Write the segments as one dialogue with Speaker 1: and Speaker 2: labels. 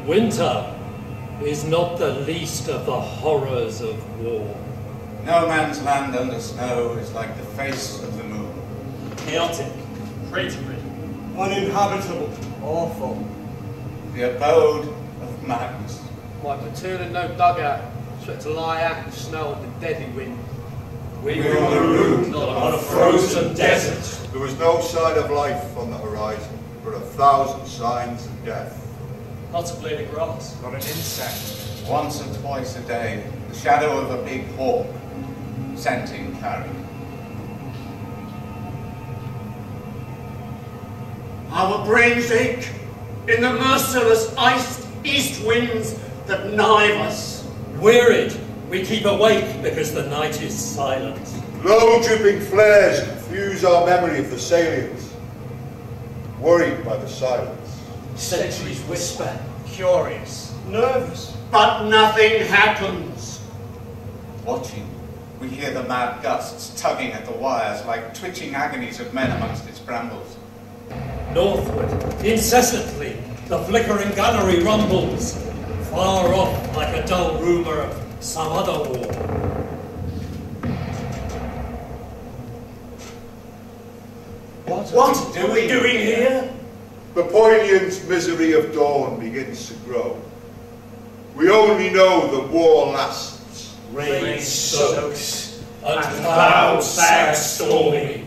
Speaker 1: Winter is not the least of the horrors of war.
Speaker 2: No man's land under snow is like the face of the moon.
Speaker 3: Chaotic, cratery,
Speaker 4: uninhabitable, awful.
Speaker 2: The abode of madness.
Speaker 5: My platoon had no dugout, so had to lie out in the snow and the deadly wind.
Speaker 1: We were on the route on a frozen desert.
Speaker 6: There was no sign of life on the horizon, but 1,000 signs of death.
Speaker 3: not a blade of grass.
Speaker 2: Not an insect. Once or twice a day, the shadow of a big hawk, scenting carrion.
Speaker 4: Our brains ache in the merciless iced east winds that knife us.
Speaker 1: Wearied, we keep awake because the night is silent.
Speaker 6: Low dripping flares confuse our memory of the salient. Worried by the silence.
Speaker 4: Sentries whisper, curious, nervous, but nothing happens.
Speaker 2: Watching, we hear the mad gusts tugging at the wires like twitching agonies of men amongst its brambles.
Speaker 1: Northward, incessantly, the flickering gunnery rumbles, far off like a dull rumour of some other war.
Speaker 2: What are we doing here?
Speaker 6: The poignant misery of dawn begins to grow. We only know that war lasts.
Speaker 1: Rain soaks, and clouds sag stormy.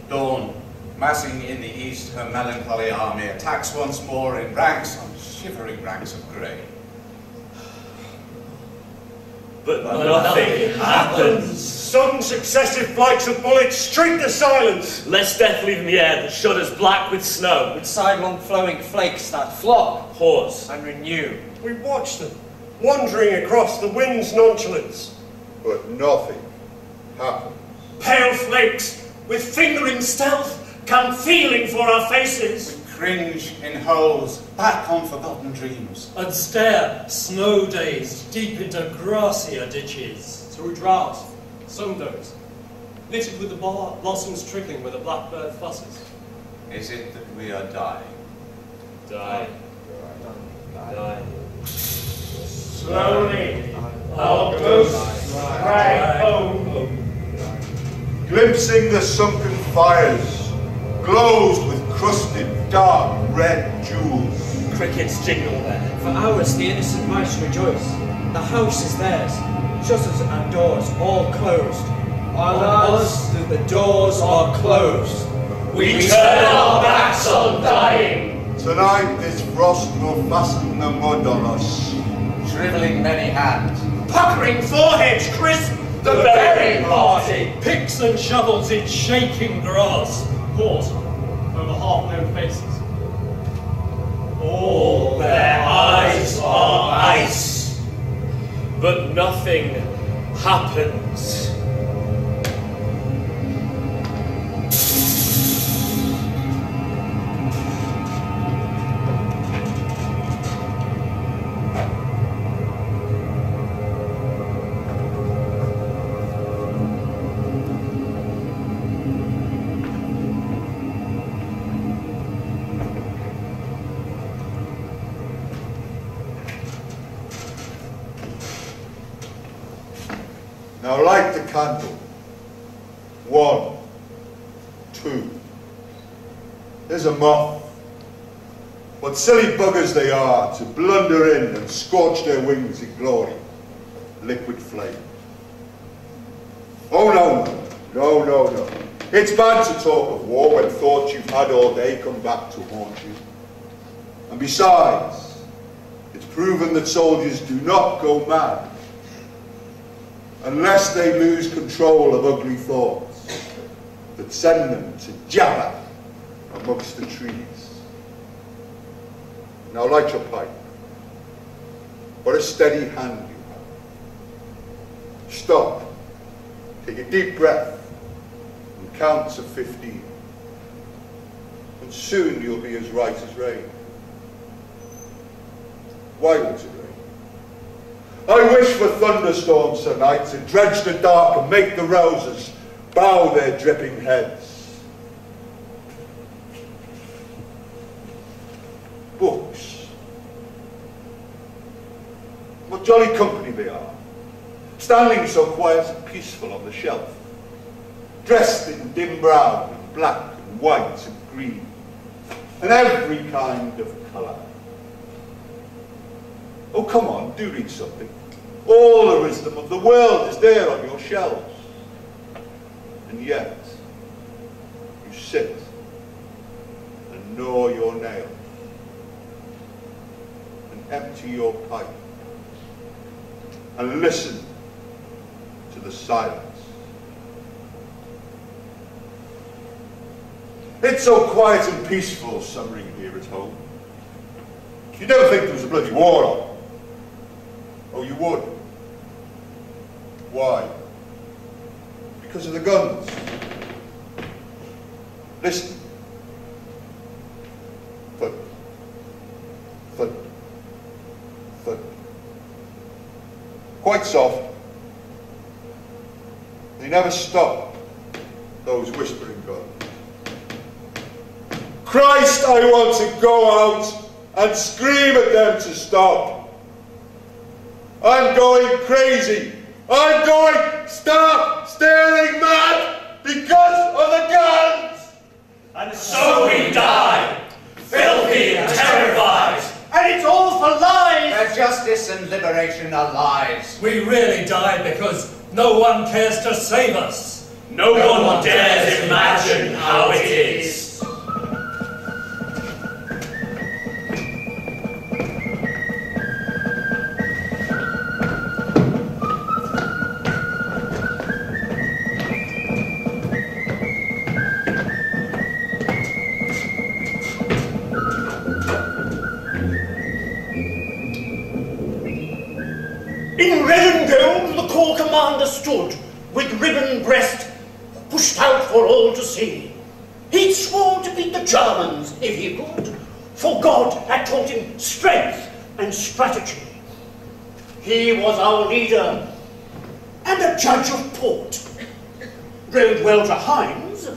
Speaker 2: Dawn, massing in the east her melancholy army, attacks once more in ranks on shivering ranks of grey.
Speaker 1: But nothing happens.
Speaker 4: Some successive flights of bullets streak the silence.
Speaker 3: Less deathly than the air that shudders black with snow.
Speaker 7: With sidelong flowing flakes that flop,
Speaker 3: Pause.
Speaker 7: and renew.
Speaker 4: We watch them, wandering across the wind's nonchalance.
Speaker 6: But nothing happens.
Speaker 4: Pale flakes, with fingering stealth, come feeling for our faces.
Speaker 2: Cringe in holes, back on forgotten dreams.
Speaker 1: And stare, snow-dazed, deep into grassier ditches.
Speaker 3: Through drought, sundoes, littered with the blossoms trickling where the blackbird fusses.
Speaker 2: Is it that we are dying?
Speaker 3: Die.
Speaker 4: Slowly, our ghosts drag home.
Speaker 6: Glimpsing the sunken fires, glows with crusted dark red jewels.
Speaker 3: Crickets jingle there.
Speaker 7: For hours the innocent mice rejoice. The house is theirs, shutters and doors all closed. On us the doors are closed.
Speaker 1: We turn our backs on dying.
Speaker 6: Tonight this frost will fasten the mud on us.
Speaker 2: Shriveling many hands.
Speaker 4: Puckering foreheads crisp.
Speaker 1: The berry party, picks and shovels in shaking grass.
Speaker 3: Pause over half-known faces.
Speaker 1: All their eyes are ice, but nothing happens.
Speaker 6: Now light the candle. 1, 2. There's a moth. What silly buggers they are to blunder in and scorch their wings in glory. Liquid flame. Oh no. It's bad to talk of war when thoughts you've had all day come back to haunt you. And besides, it's proven that soldiers do not go mad unless they lose control of ugly thoughts that send them to jabber amongst the trees. Now light your pipe. What a steady hand you have. Stop. Take a deep breath and count to 15. And soon you'll be as right as rain. Why won't it rain? I wish for thunderstorms tonight to dredge the dark and make the rousers bow their dripping heads. Books. What jolly company they are, standing so quiet and peaceful on the shelf, dressed in dim brown and black and white and green, and every kind of colour. Oh, come on, do read something. All the wisdom of the world is there on your shelves. And yet, you sit and gnaw your nails and empty your pipe and listen to the silence. It's so quiet and peaceful summering here at home. You'd never think there was a bloody war on. Oh, you would. Why? Because of the guns. Listen. Thud. Thud. Thud. Quite soft. They never stop, those whispering guns. Christ, I want to go out and scream at them to stop. I'm going crazy. I'm going stark, staring mad because of the guns.
Speaker 1: And so we die, filthy and terrified.
Speaker 4: And it's all for lies!
Speaker 2: Their justice and liberation are lies.
Speaker 1: We really die because no one cares to save us.
Speaker 8: No one dares imagine how it is.
Speaker 4: In red and gold the corps commander stood, with ribbon breast, pushed out for all to see. He'd sworn to beat the Germans if he could, for God had taught him strength and strategy. He was our leader and a judge of port. Rode well to Hines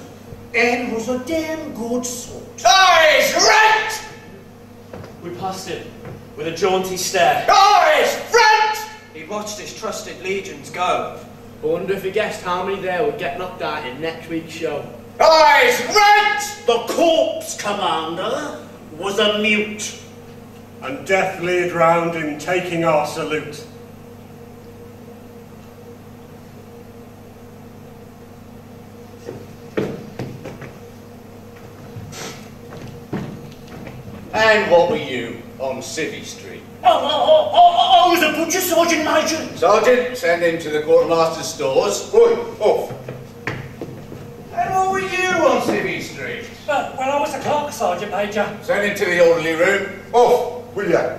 Speaker 4: and was a damn good sort.
Speaker 2: Eyes right!
Speaker 7: We passed him with a jaunty stare.
Speaker 2: Eyes front!
Speaker 7: He watched his trusted legions go. I wonder if he guessed how many there would get knocked out in next week's show.
Speaker 2: Eyes right!
Speaker 4: The corps commander was a mute.
Speaker 9: And death leered round in taking our salute.
Speaker 2: And what were you on Civvy Street?
Speaker 4: I was a butcher, Sergeant Major.
Speaker 2: Sergeant, send him to the quartermaster's stores. Oi, off. And what were you on Civvy Street?
Speaker 1: Well, I was a clerk, Sergeant Major.
Speaker 2: Send him to the orderly room. Off, will ya?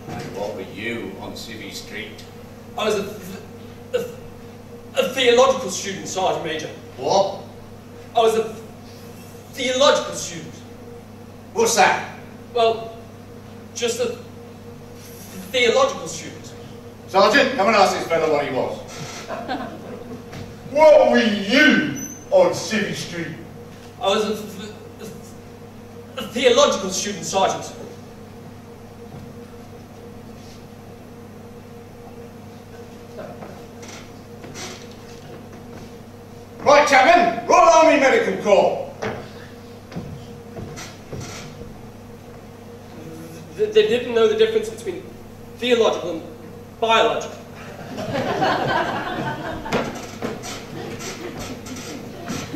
Speaker 2: And what were you on Civvy Street?
Speaker 3: I was a theological student, Sergeant Major.
Speaker 2: What?
Speaker 3: I was a theological student.
Speaker 2: What's that?
Speaker 3: Well, just a theological student.
Speaker 2: Sergeant, come and ask this fellow what he was.
Speaker 6: What were you on Civvy Street?
Speaker 3: I was a theological student, Sergeant.
Speaker 2: Right, Chapman, Royal Army Medical Corps.
Speaker 3: They didn't know the difference between theological and biological.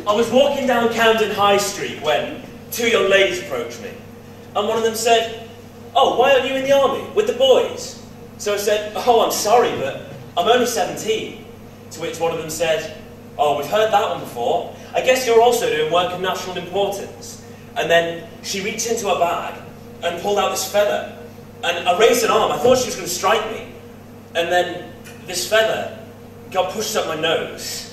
Speaker 8: I was walking down Camden High Street when two young ladies approached me. And one of them said, "Oh, why aren't you in the army, with the boys?" So I said, "Oh, I'm sorry, but I'm only 17. To which one of them said, "Oh, we've heard that one before. I guess you're also doing work of national importance." And then she reached into her bag and pulled out this feather. And I raised an arm. I thought she was going to strike me. And then this feather got pushed up my nose.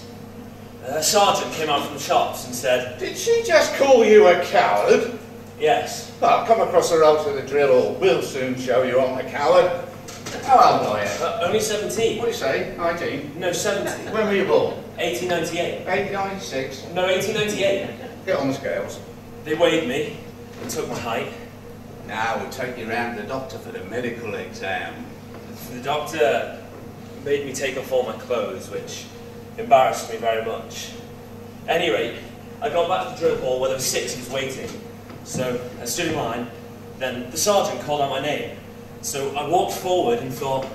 Speaker 8: A sergeant came out from the shops and said,
Speaker 2: Did she just call you a coward?
Speaker 8: "Yes."
Speaker 2: Well, come across the road to the drill hall. We'll soon show you I'm a coward. How old are you?
Speaker 8: Only 17.
Speaker 2: What do you say? 19?
Speaker 8: No, 17.
Speaker 2: When were you born?
Speaker 8: 1898.
Speaker 2: 1896.
Speaker 8: No, 1898.
Speaker 2: Get on the scales.
Speaker 8: They weighed me and took my height,
Speaker 2: Now we'll take you round to the doctor for the medical exam.
Speaker 8: The doctor made me take off all my clothes, which embarrassed me very much. At any rate, I got back to the drill hall where there were 6 waiting. So I stood in line, then the sergeant called out my name. So I walked forward and thought,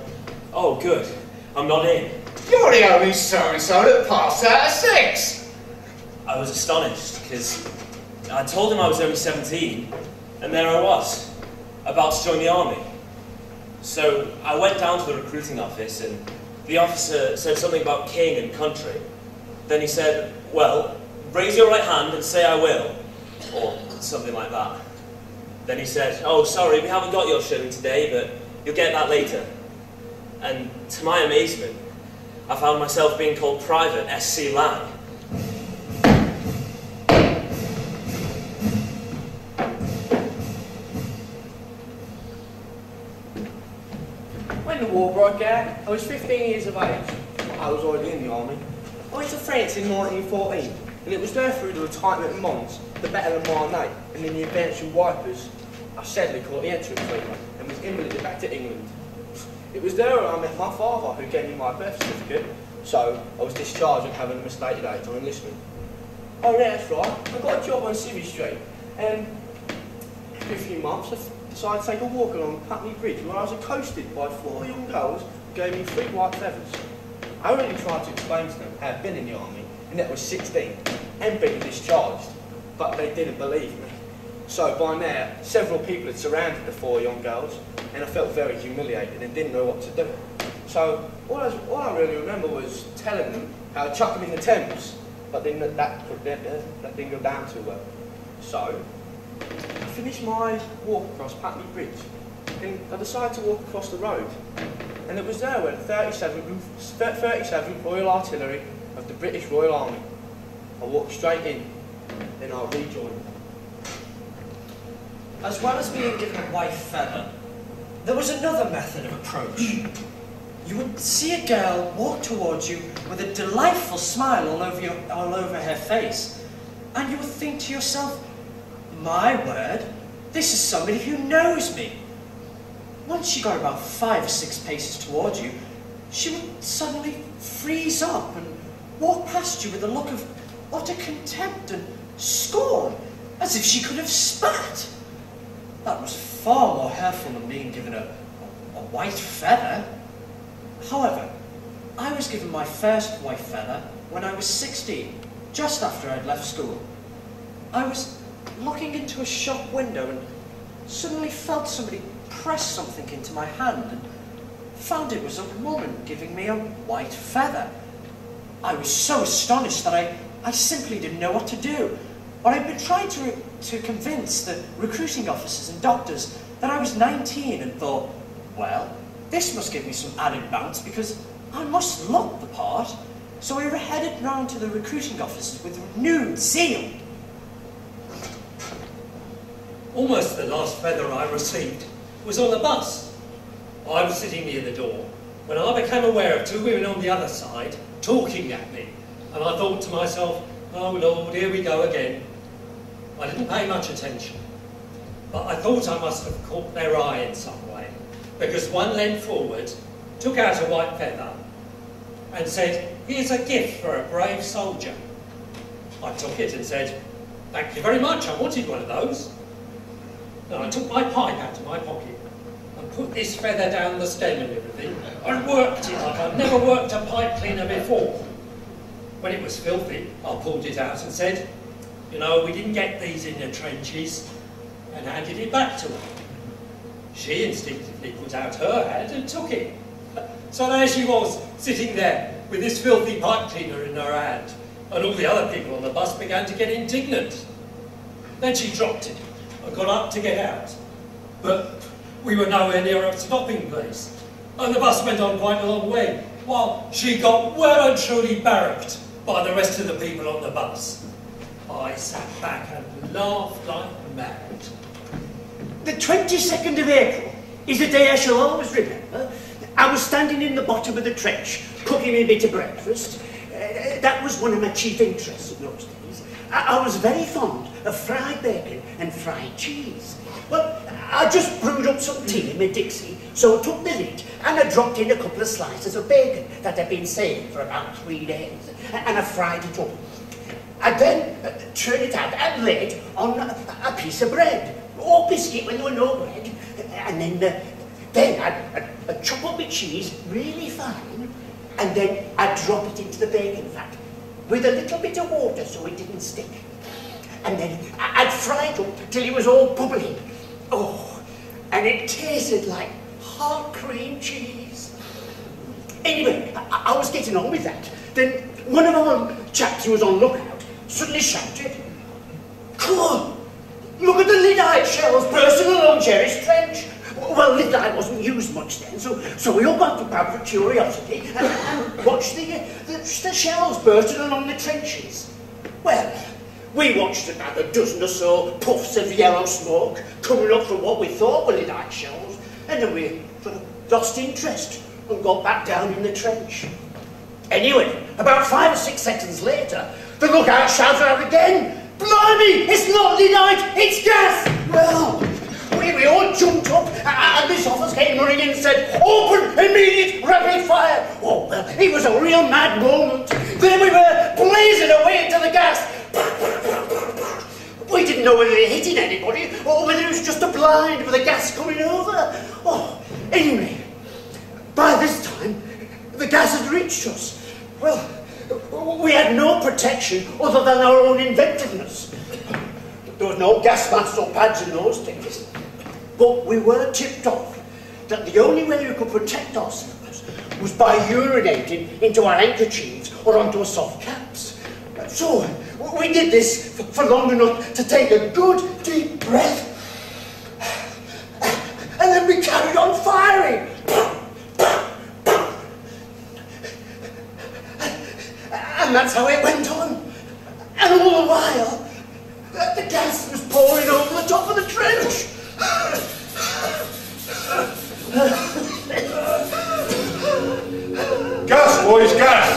Speaker 8: oh good, I'm not in.
Speaker 2: You're the only so-and-so that passed out of 6!
Speaker 8: I was astonished, because I told him I was only 17, and there I was, about to join the army. So I went down to the recruiting office, and the officer said something about king and country. Then he said, well, raise your right hand and say I will, or something like that. Then he said, oh sorry, we haven't got your shilling today, but you'll get that later. And to my amazement, I found myself being called Private SC Lang.
Speaker 5: When the war broke out, I was 15 years of age. I was already in the army. I went to France in 1914, and it was there through the retirement of Mons, the Battle of Marnay, and in the advance of Wipers, I sadly caught the entrance fever and was invalided back to England. It was there where I met my father, who gave me my birth certificate, so I was discharged and having a misstated age on enlistment. Oh yeah, that's right, I got a job on Civvy Street, and after a few months I decided to take a walk along Putney Bridge where I was accosted by 4 young girls who gave me 3 white feathers. I really tried to explain to them how I'd been in the army, and that I was 16, and been discharged, but they didn't believe me. So by now, several people had surrounded the 4 young girls, and I felt very humiliated and didn't know what to do. So all I really remember was telling them how I chucked them in the Thames, but then that didn't go down too well. So I finished my walk across Putney Bridge, and I decided to walk across the road, and it was there where the 37th Royal Artillery of the British Royal Army. I walked straight in, then I rejoined.
Speaker 7: As well as being given a white feather, there was another method of approach. You would see a girl walk towards you with a delightful smile all over her face, and you would think to yourself, my word, this is somebody who knows me. Once she got about 5 or 6 paces towards you, she would suddenly freeze up and walk past you with a look of utter contempt and scorn, as if she could have spat. That was far more hurtful than being given a white feather. However, I was given my first white feather when I was 16, just after I'd left school. I was looking into a shop window and suddenly felt somebody press something into my hand and found it was a woman giving me a white feather. I was so astonished that I simply didn't know what to do. But I'd been trying to convince the recruiting officers and doctors that I was 19 and thought, well, this must give me some added bounce because I must look the part. So I headed round to the recruiting officers with renewed zeal.
Speaker 1: Almost the last feather I received was on the bus. I was sitting near the door when I became aware of 2 women on the other side talking at me, and I thought to myself, oh Lord, here we go again. I didn't pay much attention, but I thought I must have caught their eye in some way, because one leaned forward, took out a white feather, and said, here's a gift for a brave soldier. I took it and said, thank you very much, I wanted one of those. Then I took my pipe out of my pocket and put this feather down the stem and everything, and worked it like I'd never worked a pipe cleaner before. When it was filthy, I pulled it out and said, you know, we didn't get these in the trenches, and handed it back to her. She instinctively put out her hand and took it. So there she was, sitting there with this filthy pipe cleaner in her hand, and all the other people on the bus began to get indignant. Then she dropped it and got up to get out. But we were nowhere near a stopping place, and the bus went on quite a long way, while she got well and truly barracked by the rest of the people on the bus. I sat back and laughed like mad.
Speaker 4: The 22nd of April is a day I shall always remember. I was standing in the bottom of the trench, cooking a bit of breakfast. That was one of my chief interests in those days. I was very fond of fried bacon and fried cheese. Well, I just brewed up some tea in my Dixie, so I took the lid and I dropped in a couple of slices of bacon that had been saving for about 3 days, and I fried it up. I then turned it out and laid on a piece of bread, or biscuit when there were no bread, and then I'd chop up my cheese really fine, and then I'd drop it into the bacon fat with a little bit of water so it didn't stick. And then I'd fry it up till it was all bubbling. Oh, and it tasted like hot cream cheese. Anyway, I was getting on with that. Then one of our chaps who was on lookout suddenly shouted, "Come on, look at the lyddite shells bursting along Jerry's trench." Well, lyddite wasn't used much then, so we all got to out for curiosity and watched the shells bursting along the trenches. Well, we watched about a dozen or so puffs of yellow smoke coming up from what we thought were lyddite shells, and then we sort of lost interest and got back down in the trench. Anyway, about 5 or 6 seconds later, the lookout shouted out again, "Blimey, it's not lyddite, it's gas!" Well, we all jumped up, and this officer came running in and said, "Open, immediate, rapid fire!" Oh, well, it was a real mad moment. Then we were blazing away into the gas. We didn't know whether they were hitting anybody, or whether it was just a blind with the gas coming over. Oh, anyway, by this time, the gas had reached us. Well, we had no protection other than our own inventiveness. There was no gas masks or pads in those days. But we were tipped off that the only way we could protect ourselves was by urinating into our handkerchiefs or onto our soft caps. So we did this for long enough to take a good deep breath, and then we carried on firing. And that's how it went on. And all the while, the gas was pouring over the top of the trench.
Speaker 6: Gas, boys, gas!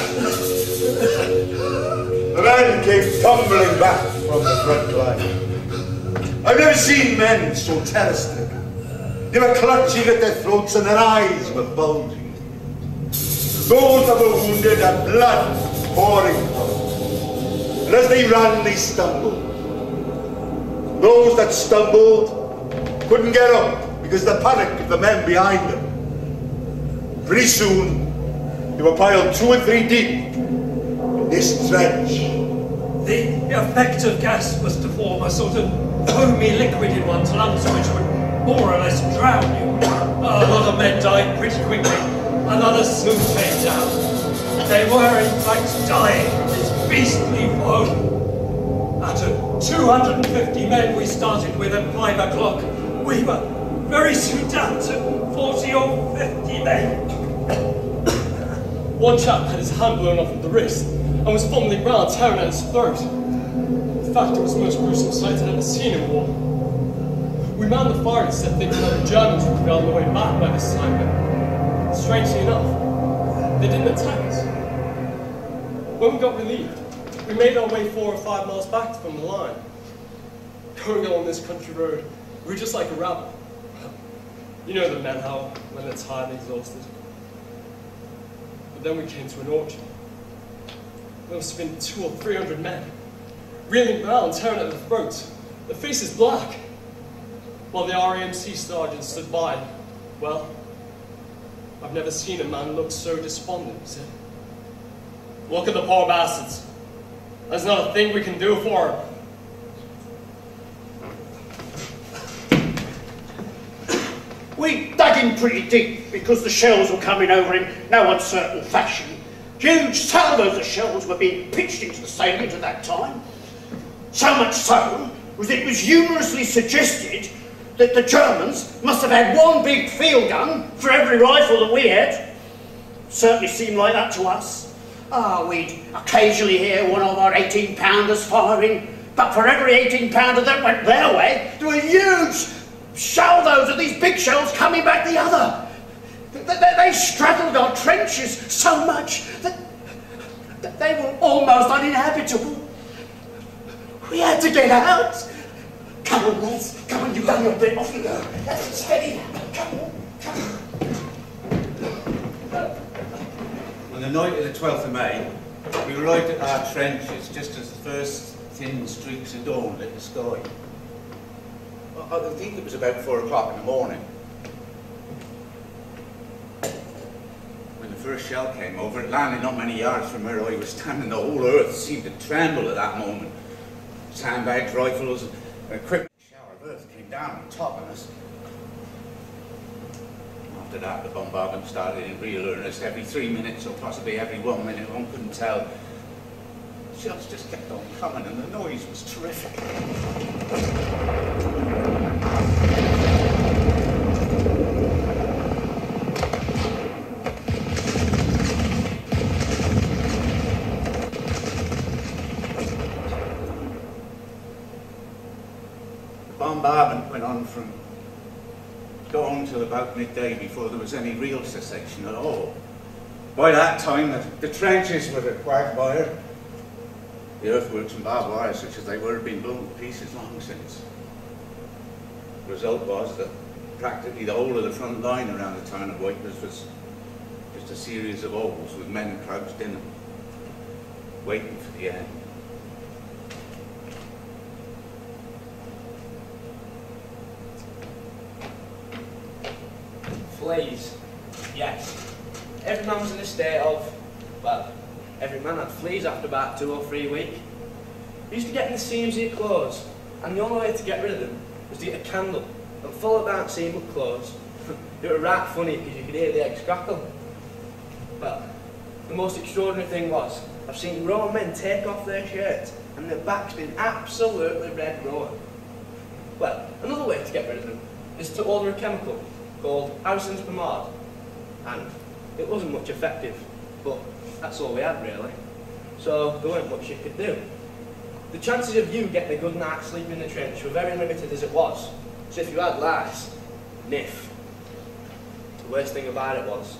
Speaker 6: The men came tumbling back from the front line. I've never seen men so terror-stricken. They were clutching at their throats and their eyes were bulging. Those that were wounded had blood pouring from them. And as they ran, they stumbled. Those that stumbled couldn't get up because of the panic of the men behind them. Pretty soon, they were piled 2 and 3 deep in this trench.
Speaker 1: The effect of gas was to form a sort of foamy liquid in one's lungs which would more or less drown you. A lot of men died pretty quickly, and others soon came down. They were in fact dying of this beastly foam. Out of 250 men we started with at 5 o'clock, we were very soon down to 40 or 50 men.
Speaker 3: One chap had his hand blown off at the wrist and was fumbling round, tearing at his throat. In fact, it was the most gruesome sight I'd ever seen in war. We manned the fire instead, thinking that the Germans would be on the way back by this time, but strangely enough, they didn't attack us. When we got relieved, we made our way 4 or 5 miles back from the line. Going along this country road, we were just like a rabble. You know the men how, when they're tired and exhausted. But then we came to an orchard. There must have been 200 or 300 men, reeling around, tearing at their throats, their faces black, while the RAMC sergeant stood by. Well, I've never seen a man look so despondent, he said. "Look at the poor bastards. There's not a thing we can do for them."
Speaker 4: We dug in pretty deep because the shells were coming over in no uncertain fashion. Huge salvos of shells were being pitched into the salient at that time. So much so, it was humorously suggested that the Germans must have had one big field gun for every rifle that we had. Certainly seemed like that to us. We'd occasionally hear one of our 18-pounders firing, but for every 18-pounder that went their way, there were huge salvos of these big shells coming back the other. They straddled our trenches so much that they were almost uninhabitable. We had to get out. Come on, lads. Come on, you've done your bit. Off you go. That's it. Steady. Come on. Come on.
Speaker 2: On the night of the 12th of May, we arrived at our trenches just as the first thin streaks of dawn lit the sky. I think it was about 4 o'clock in the morning. When the first shell came over, it landed not many yards from where I was standing. The whole earth seemed to tremble at that moment. Sandbags, rifles, and equipment. A shower of earth came down on top of us. After that, the bombardment started in real earnest. Every 3 minutes, or possibly every 1 minute, one couldn't tell. Shells just kept on coming, and the noise was terrific. The bombardment went on from dawn till about midday before there was any real cessation at all. By that time, the trenches were a quagmire. The earthworks and barbed wire, such as they were, had been blown to pieces long since. The result was that practically the whole of the front line around the town of Whitehurst was just a series of holes with men crouched in them, waiting for the end.
Speaker 5: Fleas. Yes. Every man was in a state of, well, every man had fleas after about 2 or 3 weeks. They used to get in the seams of your clothes, and the only way to get rid of them was to get a candle and follow down seam of clothes. It was right funny because you could hear the eggs crackle. But the most extraordinary thing was, I've seen grown men take off their shirts and their back's been absolutely red raw. Well, another way to get rid of them is to order a chemical called Harrison's pomade, and it wasn't much effective, but that's all we had really. So there weren't much you could do. The chances of you getting a good night's sleep in the trench were very limited as it was. So if you had lice, niff. The worst thing about it was,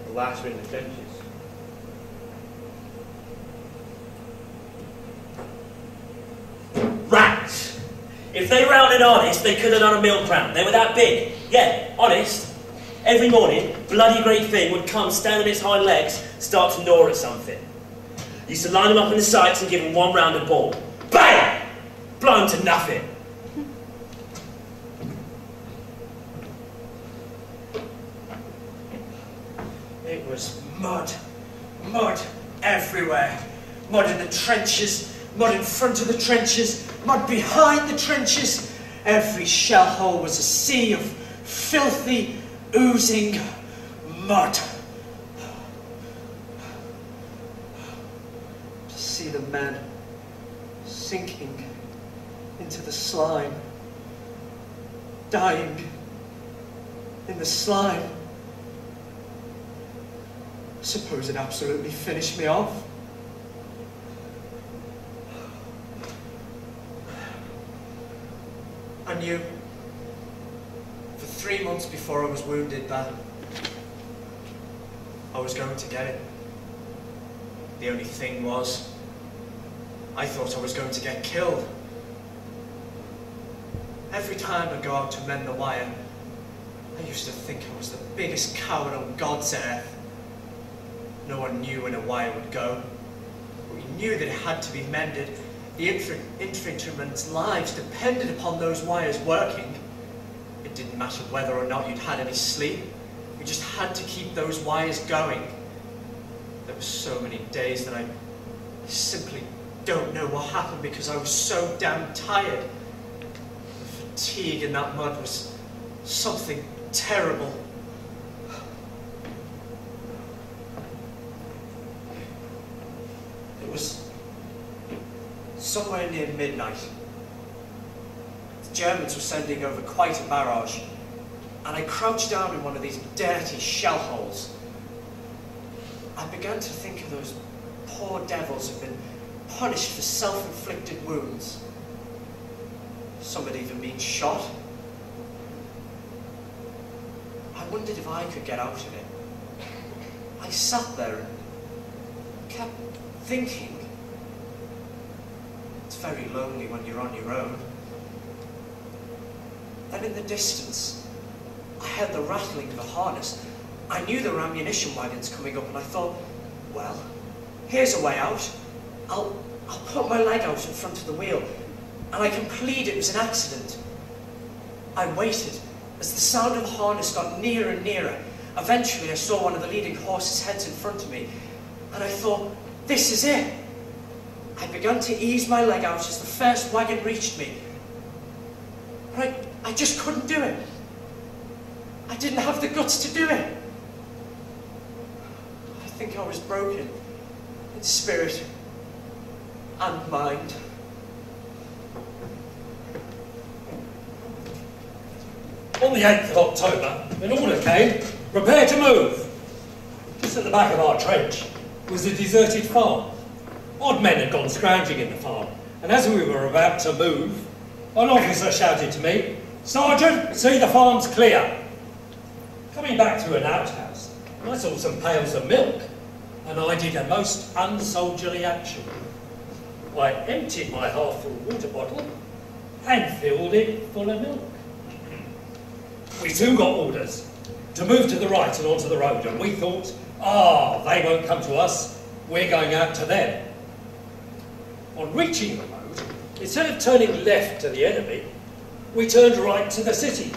Speaker 5: the lice were in the trenches.
Speaker 8: Rats! If they were out and honest, they could have done a milk round. They were that big. Yeah, honest. Every morning, bloody great thing would come, stand on its hind legs, start to gnaw at something. Used to line them up in the sights and give them one round of ball. Bang! Blow them to nothing.
Speaker 7: It was mud. Mud everywhere. Mud in the trenches, mud in front of the trenches, mud behind the trenches. Every shell hole was a sea of filthy, oozing mud. To see the men sinking into the slime, dying in the slime. I suppose it absolutely finished me off. I knew for 3 months before I was wounded that I was going to get it. The only thing was, I thought I was going to get killed. Every time I go out to mend the wire, I used to think I was the biggest coward on God's earth. No one knew when a wire would go, but we knew that it had to be mended. The infantrymen's lives depended upon those wires working. It didn't matter whether or not you'd had any sleep. We just had to keep those wires going. There were so many days that I simply don't know what happened because I was so damn tired. The fatigue in that mud was something terrible. It was somewhere near midnight. The Germans were sending over quite a barrage, and I crouched down in one of these dirty shell holes. I began to think of those poor devils who'd been punished for self-inflicted wounds. Some had even been shot. I wondered if I could get out of it. I sat there and kept thinking. It's very lonely when you're on your own. Then in the distance, I heard the rattling of a harness. I knew there were ammunition wagons coming up, and I thought, well, here's a way out. I'll put my leg out in front of the wheel, and I can plead it was an accident. I waited as the sound of the harness got nearer and nearer. Eventually, I saw one of the leading horses' heads in front of me, and I thought, this is it. I began to ease my leg out as the first wagon reached me, but I just couldn't do it. I didn't have the guts to do it. I think I was broken in spirit and mind.
Speaker 1: On the 8th of October, an order came, prepare to move. Just at the back of our trench was a deserted farm. Odd men had gone scrounging in the farm, and as we were about to move, an officer shouted to me, "Sergeant, see the farm's clear." Coming back to an outhouse, I saw some pails of milk, and I did a most unsoldierly action. I emptied my half-full water bottle and filled it full of milk. We soon got orders to move to the right and onto the road, and we thought, they won't come to us, we're going out to them. On reaching the road, instead of turning left to the enemy, we turned right to the city,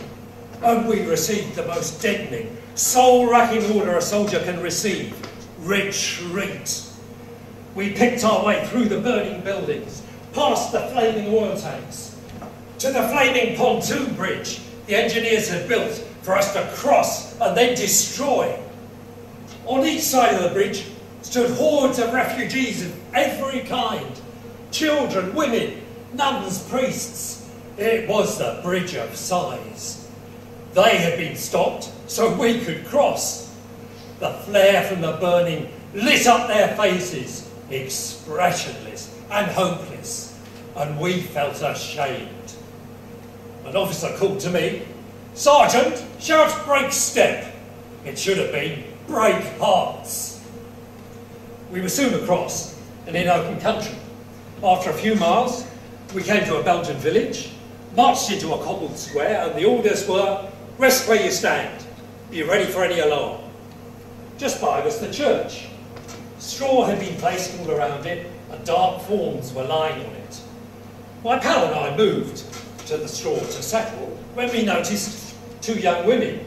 Speaker 1: and we received the most deadening, soul-racking order a soldier can receive: retreat. We picked our way through the burning buildings, past the flaming oil tanks, to the flaming pontoon bridge the engineers had built for us to cross and then destroy. On each side of the bridge stood hordes of refugees of every kind. Children, women, nuns, priests. It was the Bridge of Sighs. They had been stopped so we could cross. The flare from the burning lit up their faces, expressionless and hopeless, and we felt ashamed. An officer called to me, "Sergeant, shout break step." It should have been break hearts. We were soon across and in open country. After a few miles, we came to a Belgian village, marched into a cobbled square, and the orders were, "Rest where you stand. Be ready for any alarm." Just by was the church. Straw had been placed all around it, and dark forms were lying on it. My pal and I moved to the straw to settle when we noticed two young women.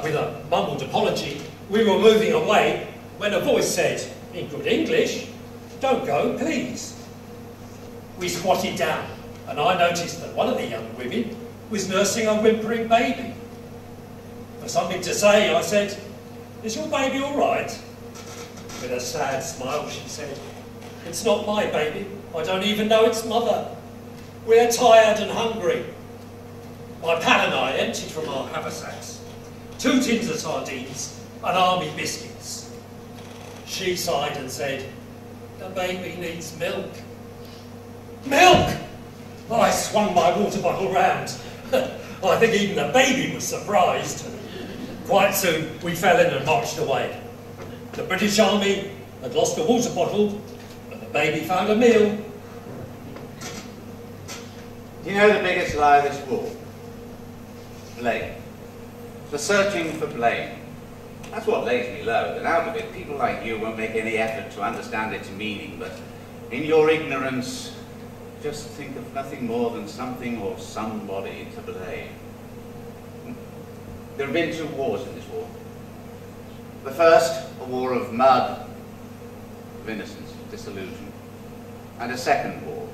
Speaker 1: With a mumbled apology, we were moving away when a voice said, in good English, "Don't go, please." We squatted down, and I noticed that one of the young women was nursing a whimpering baby. For something to say, I said, "Is your baby all right?" With a sad smile, she said, "It's not my baby. I don't even know its mother. We're tired and hungry." My pal and I emptied from our haversacks 2 tins of sardines and army biscuits. She sighed and said, "The baby needs milk." Milk! I swung my water bottle round. I think even the baby was surprised. Quite soon, we fell in and marched away. The British Army had lost a water bottle, but the baby found a meal.
Speaker 2: Do you know the biggest lie of this war? Blame. The searching for blame. That's what lays me low, and out of it, people like you won't make any effort to understand its meaning, but in your ignorance, just think of nothing more than something or somebody to blame. There have been 2 wars in this war. The first, a war of mud, of innocence, disillusion, and a second war.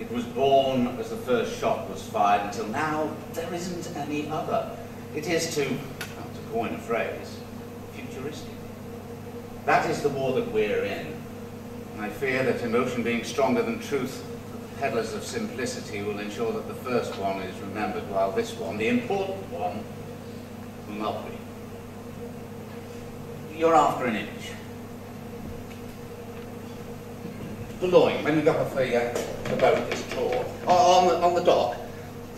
Speaker 2: It was born as the first shot was fired. Until now, there isn't any other. It is to coin a phrase, futuristic. That is the war that we're in. And I fear that emotion being stronger than truth, the peddlers of simplicity will ensure that the first one is remembered, while this one, the important one, will not be. You're after an image. Boulogne, when we got off the boat this tour, on the dock,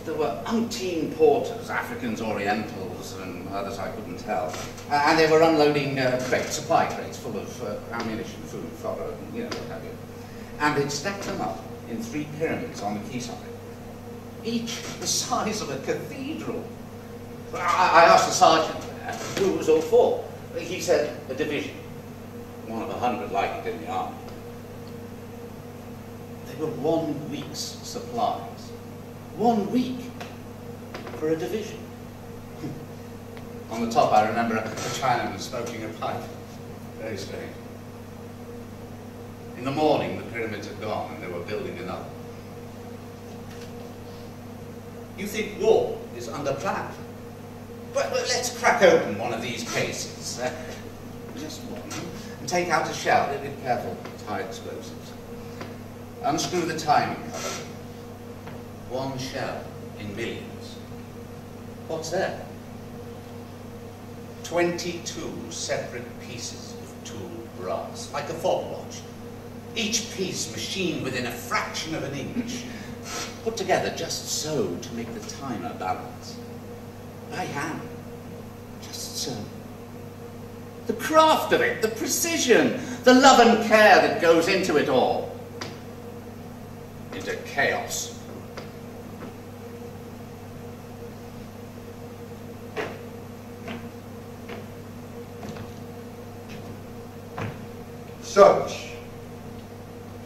Speaker 2: there were umpteen porters, Africans, Orientals, and others I couldn't tell, and they were unloading crates, supply crates full of ammunition, food, fodder, what have you. And they'd stacked them up in 3 pyramids on the quayside. each the size of a cathedral. I asked the sergeant who it was all for. He said a division, one of 100 like it in the army. They were 1 week's supplies. 1 week for a division. On the top, I remember a Chinaman smoking a pipe. Very strange. In the morning, the pyramids had gone and they were building another. You think war is under plan? But let's crack open one of these cases. Just one. And take out a shell. Be careful, it's high explosives. Unscrew the timing cover. 1 shell in millions. What's there? 22 separate pieces of tooled brass, like a fob watch. Each piece machined within a fraction of an inch, put together just so to make the timer balance. By hand, just so. The craft of it, the precision, the love and care that goes into it all. Into chaos.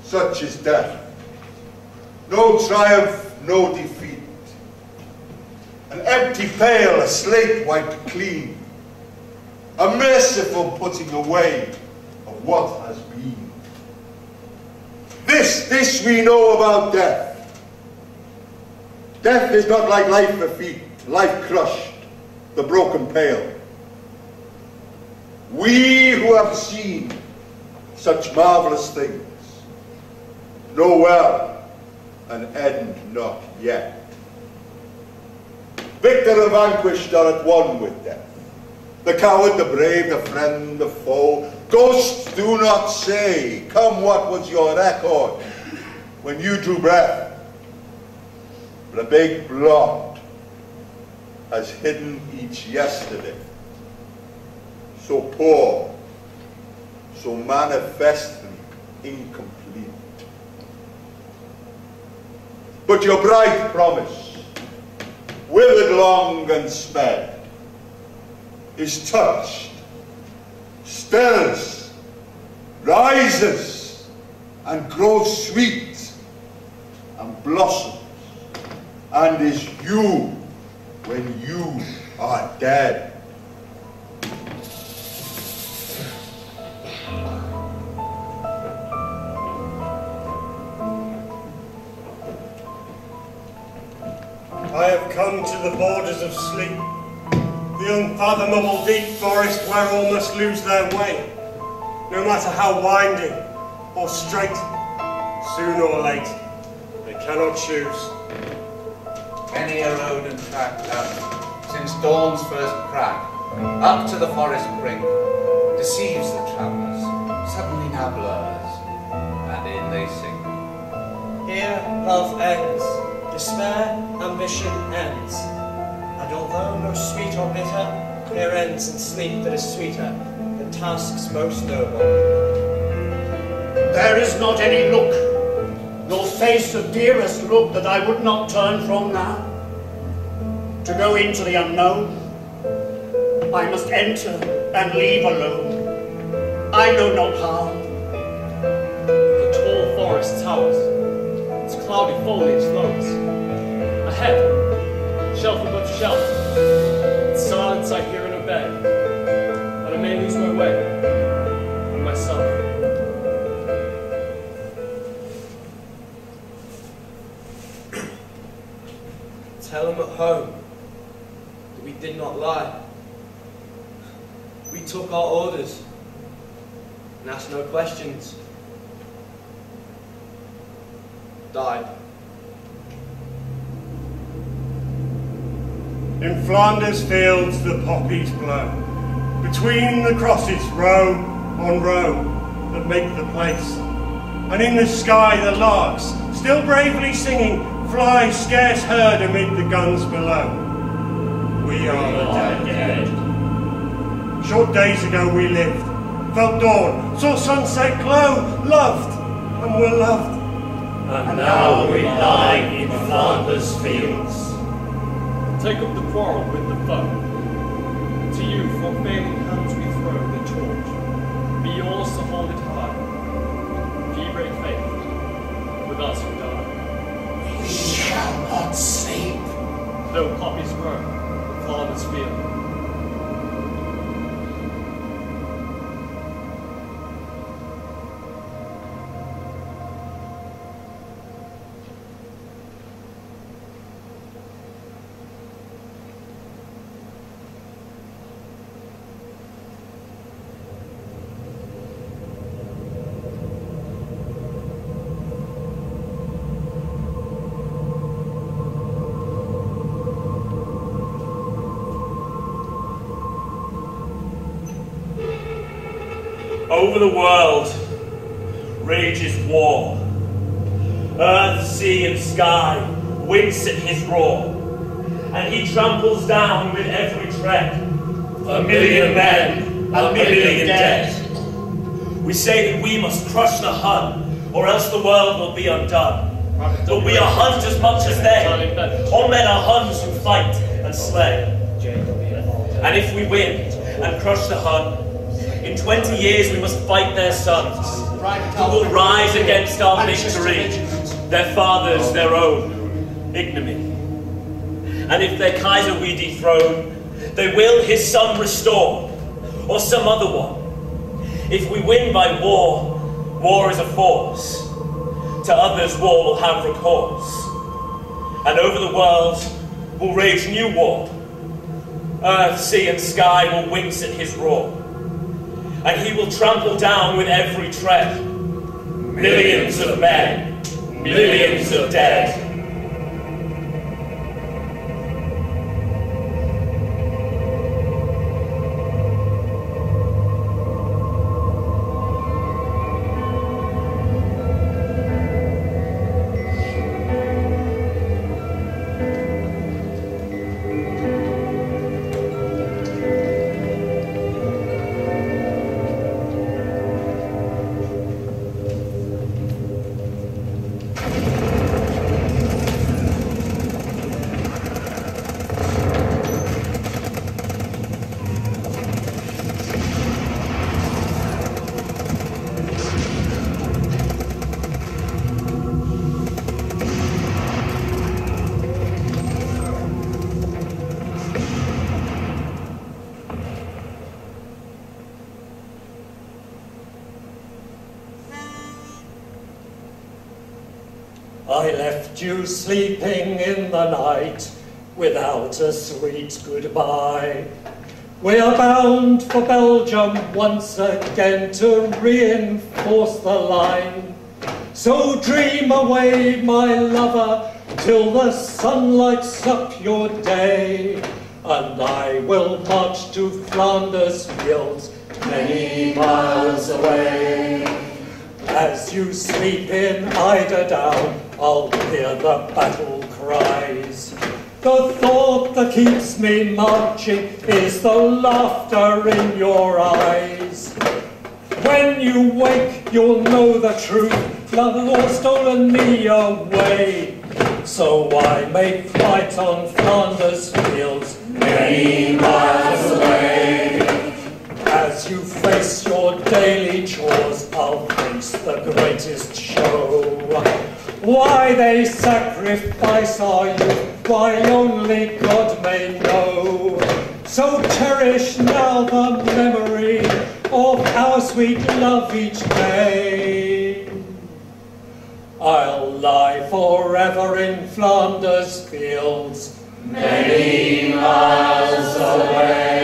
Speaker 6: Such is death. No triumph, no defeat. An empty pail, a slate wiped clean. A merciful putting away of what has been. This we know about death. Death is not like life effete, life crushed, the broken pail. We who have seen such marvelous things know well an end not yet. Victor and vanquished are at one with death. The coward, the brave, the friend, the foe. Ghosts do not say, come, what was your record when you drew breath? But a big blot has hidden each yesterday. So poor, so manifestly incomplete. But your bright promise, withered long and sped, is touched, stirs, rises, and grows sweet, and blossoms, and is you when you are dead.
Speaker 9: I have come to the borders of sleep, the unfathomable deep forest where all must lose their way, no matter how winding or straight, soon or late, they cannot choose.
Speaker 2: Many a road and track that, since dawn's first crack, up to the forest brink, deceives the travellers, suddenly now blurs, and in they sink.
Speaker 7: Here love ends, despair, ambition ends. And although no sweet or bitter, here ends in sleep that is sweeter than tasks most noble.
Speaker 4: There is not any look, nor face of dearest look that I would not turn from now. To go into the unknown, I must enter and leave alone. I know not how.
Speaker 3: The tall forest towers, its cloudy foliage floats. Ahead, shelf above shelf, in silence I hear and obey, and I may lose my way and myself.
Speaker 5: Tell them at home that we did not lie. We took our orders and asked no questions. Died.
Speaker 9: In Flanders fields the poppies blow, between the crosses row on row that make the place, and in the sky the larks, still bravely singing, fly scarce heard amid the guns below. We are the dead. Short days ago we lived, felt dawn, saw sunset glow, loved, and were loved.
Speaker 1: And now we lie in in Flanders fields.
Speaker 3: Take up the quarrel with the foe. To you, for failing hands we throw the torch. Be yours to hold it high. If ye break faith, with us you die.
Speaker 4: We shall not sleep.
Speaker 3: Though poppies grow, the Flanders field.
Speaker 8: Over the world rages war. Earth, sea, and sky wince at his roar, and he tramples down with every tread. 1,000,000 men, 1,000,000 dead. We say that we must crush the Hun, or else the world will be undone. But we are Huns as much as they. All men are Huns who fight and slay. And if we win and crush the Hun, in 20 years we must fight their sons, who will rise against our victory, their fathers, their own ignominy. And if their Kaiser we dethrone, they will his son restore, or some other one. If we win by war, war is a force. To others war will have recourse. And over the world will rage new war. Earth, sea, and sky will wince at his roar. And he will trample down with every tread. Millions of men, millions of dead.
Speaker 1: I left you sleeping in the night without a sweet goodbye. We are bound for Belgium once again to reinforce the line. So dream away, my lover, till the sun lights up your day, and I will march to Flanders fields many miles away. As you sleep in Eiderdown, I'll hear the battle cries. The thought that keeps me marching is the laughter in your eyes. When you wake, you'll know the truth. Love has stolen me away. So I may fight on Flanders fields many miles away. As you face your daily chores, I'll face the greatest show. Why they sacrifice our youth, why only God may know. So cherish now the memory of our sweet love each day. I'll lie forever in Flanders fields, many miles away.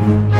Speaker 10: Bye.